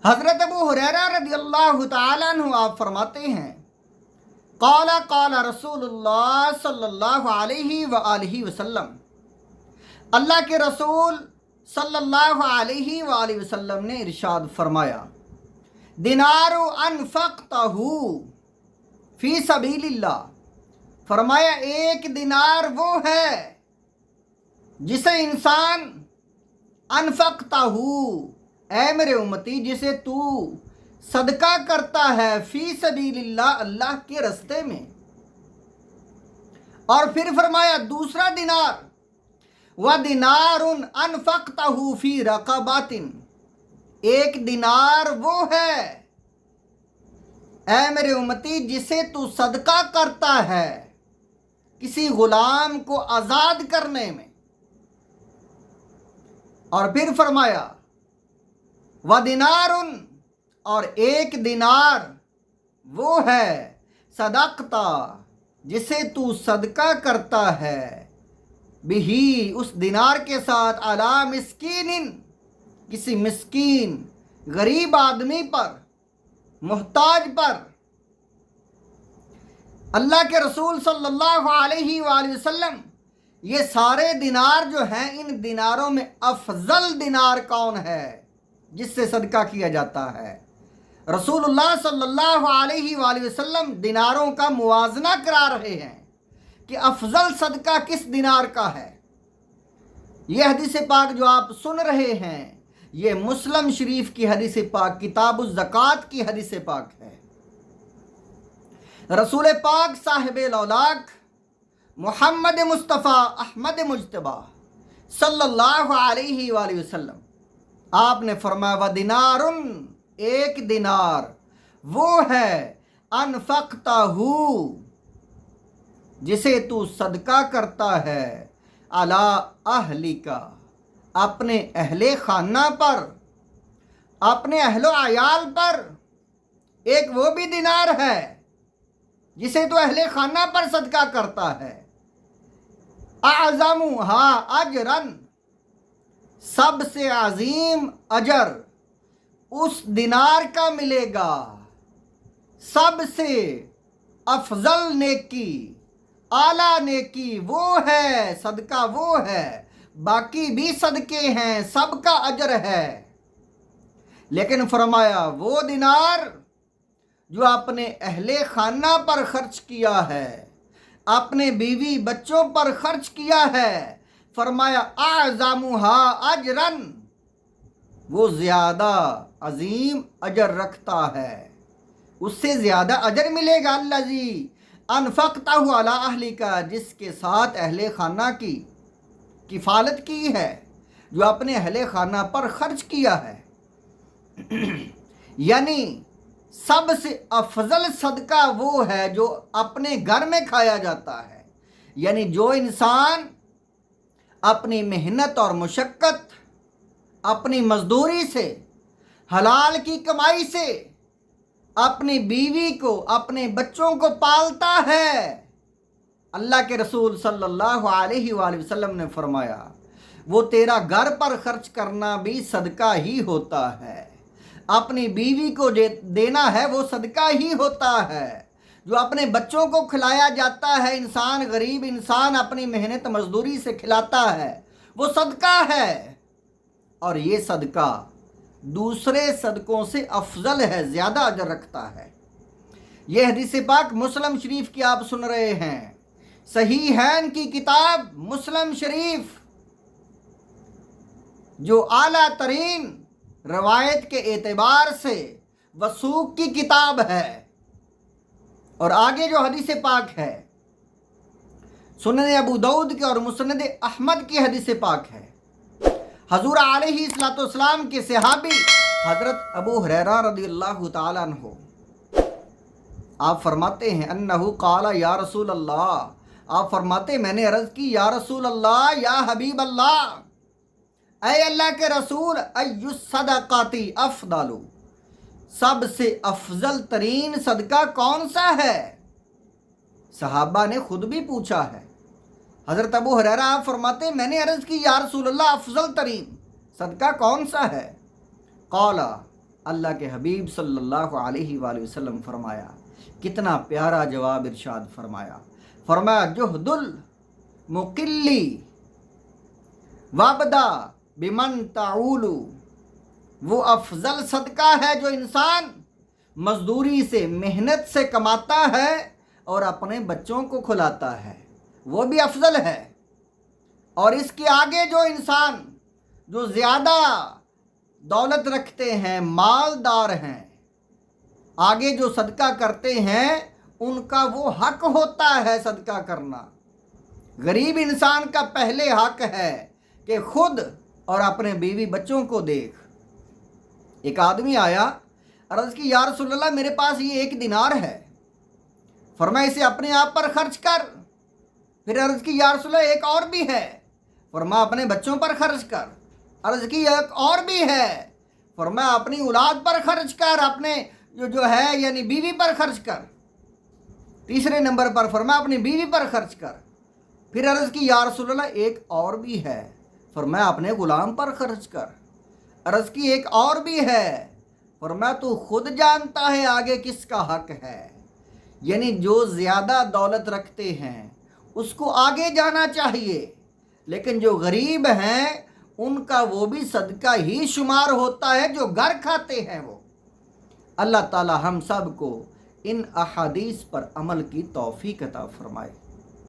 حضرت ابو ہریرہ رضی اللہ تعالیٰ عنہ آپ فرماتے ہیں قال قال رسول اللہ صلی اللہ علیہ وآلہ وسلم، اللہ کے رسول صلی اللہ علیہ وآلہ وسلم نے ارشاد فرمایا، دینار انفقتہ فی سبیل اللہ، فرمایا ایک دینار وہ ہے جسے انسان انفقتہ، اے میرے امتی جسے تو صدقہ کرتا ہے، فی سبیل اللہ، اللہ کے رستے میں۔ اور پھر فرمایا دوسرا دینار، وَدِنَارٌ أَنفَقْتَهُ فِي رَقَبَةٍ، ایک دینار وہ ہے اے میرے امتی جسے تو صدقہ کرتا ہے کسی غلام کو آزاد کرنے میں۔ اور پھر فرمایا وَدِنَارٌ، اور ایک دینار وہ ہے صدقتا، جسے تو صدقہ کرتا ہے، بہی، اس دینار کے ساتھ، علی مسکین، کسی مسکین غریب آدمی پر، محتاج پر۔ اللہ کے رسول صلی اللہ علیہ وآلہ وسلم یہ سارے دینار جو ہیں، ان دیناروں میں افضل دینار کون ہے جس سے صدقہ کیا جاتا ہے؟ رسول اللہ صلی اللہ علیہ وآلہ وسلم دیناروں کا موازنہ کرا رہے ہیں کہ افضل صدقہ کس دینار کا ہے۔ یہ حدیث پاک جو آپ سن رہے ہیں، یہ مسلم شریف کی حدیث پاک، کتاب الزکوٰۃ کی حدیث پاک ہے۔ رسول پاک صاحب الاولاق محمد مصطفیٰ احمد مجتبیٰ صلی اللہ علیہ وآلہ وسلم آپ نے فرمایا وَدِنَارٌ، ایک دینار وہ ہے انفقتہ، جسے تو صدقہ کرتا ہے، علی اہلک، اپنے اہل خانہ پر، اپنے اہل و عیال پر۔ ایک وہ بھی دینار ہے جسے تو اہل خانہ پر صدقہ کرتا ہے، اعظمھا اجراً، سب سے عظیم اجر اس دینار کا ملے گا، سب سے افضل نیکی، اعلیٰ نیکی وہ ہے، صدقہ وہ ہے، باقی بھی صدقے ہیں، سب کا اجر ہے، لیکن فرمایا وہ دینار جو اپنے اہل خانہ پر خرچ کیا ہے، اپنے بیوی بچوں پر خرچ کیا ہے، فرمایا اعظمھا اجراً، وہ زیادہ عظیم اجر رکھتا ہے، اس سے زیادہ اجر ملے گا، الذی انفقتہ علی اہلک، جس کے ساتھ اہل خانہ کی کفالت کی ہے، جو اپنے اہل خانہ پر خرچ کیا ہے۔ یعنی سب سے افضل صدقہ وہ ہے جو اپنے گھر میں کھایا جاتا ہے، یعنی جو انسان اپنی محنت اور مشقت، اپنی مزدوری سے، حلال کی کمائی سے اپنی بیوی کو، اپنے بچوں کو پالتا ہے۔ اللہ کے رسول صلی اللہ علیہ وآلہ وسلم نے فرمایا وہ تیرا گھر پر خرچ کرنا بھی صدقہ ہی ہوتا ہے، اپنی بیوی کو دینا ہے وہ صدقہ ہی ہوتا ہے، جو اپنے بچوں کو کھلایا جاتا ہے، انسان غریب انسان اپنی محنت مزدوری سے کھلاتا ہے، وہ صدقہ ہے، اور یہ صدقہ دوسرے صدقوں سے افضل ہے، زیادہ اجر رکھتا ہے۔ یہ حدیث پاک مسلم شریف کی آپ سن رہے ہیں، صحیحین کی کتاب مسلم شریف جو اعلیٰ ترین روایت کے اعتبار سے وثوق کی کتاب ہے۔ اور آگے جو حدیث پاک ہے سنن ابو داؤد کی اور مسند احمد کی حدیث پاک ہے۔ حضور علیہ الصلوۃ والسلام کے صحابی حضرت ابو ہریرہ رضی اللہ تعالیٰ عنہ آپ فرماتے ہیں انہو قال یا رسول اللہ، آپ فرماتے میں نے عرض کی یا رسول اللہ، یا حبیب اللہ، اے اللہ کے رسول، ای الصدقات افضل، سب سے افضل ترین صدقہ کون سا ہے؟ صحابہ نے خود بھی پوچھا ہے۔ حضرت ابو ہریرہ آپ فرماتے میں نے عرض کی یا رسول اللہ افضل ترین صدقہ کون سا ہے؟ قال، اللہ کے حبیب صلی اللہ علیہ وآلہ وسلم فرمایا، کتنا پیارا جواب ارشاد فرمایا، فرمایا جہد المقلی وابدا بمن تعول، وہ افضل صدقہ ہے جو انسان مزدوری سے، محنت سے کماتا ہے اور اپنے بچوں کو کھلاتا ہے، وہ بھی افضل ہے۔ اور اس کے آگے جو انسان جو زیادہ دولت رکھتے ہیں، مالدار ہیں، آگے جو صدقہ کرتے ہیں ان کا وہ حق ہوتا ہے صدقہ کرنا۔ غریب انسان کا پہلے حق ہے کہ خود اور اپنے بیوی بچوں کو دیکھ۔ ایک آدمی آیا، عرض کی یا رسول اللہ میرے پاس یہ 1 دینار ہے، فرمایا اسے اپنے آپ پر خرچ کر۔ پھر عرض کی یا رسول اللہ ایک اور بھی ہے، فرمایا اپنے بچوں پر خرچ کر۔ عرض کی ایک اور بھی ہے، فرمایا اپنی اولاد پر خرچ کر، اپنے جو ہے یعنی بیوی پر خرچ کر۔ تیسرے نمبر پر فرمایا اپنی بیوی پر خرچ کر۔ پھر عرض کی یا رسول اللہ ایک اور بھی ہے، فرمایا اپنے غلام پر خرچ کر۔ عرض کی ایک اور بھی ہے، فرمایا تو خود جانتا ہے آگے کس کا حق ہے۔ یعنی جو زیادہ دولت رکھتے ہیں اس کو آگے جانا چاہیے، لیکن جو غریب ہیں ان کا وہ بھی صدقہ ہی شمار ہوتا ہے جو گھر کھاتے ہیں وہ۔ اللہ تعالی ہم سب کو ان احادیث پر عمل کی توفیق عطا فرمائے۔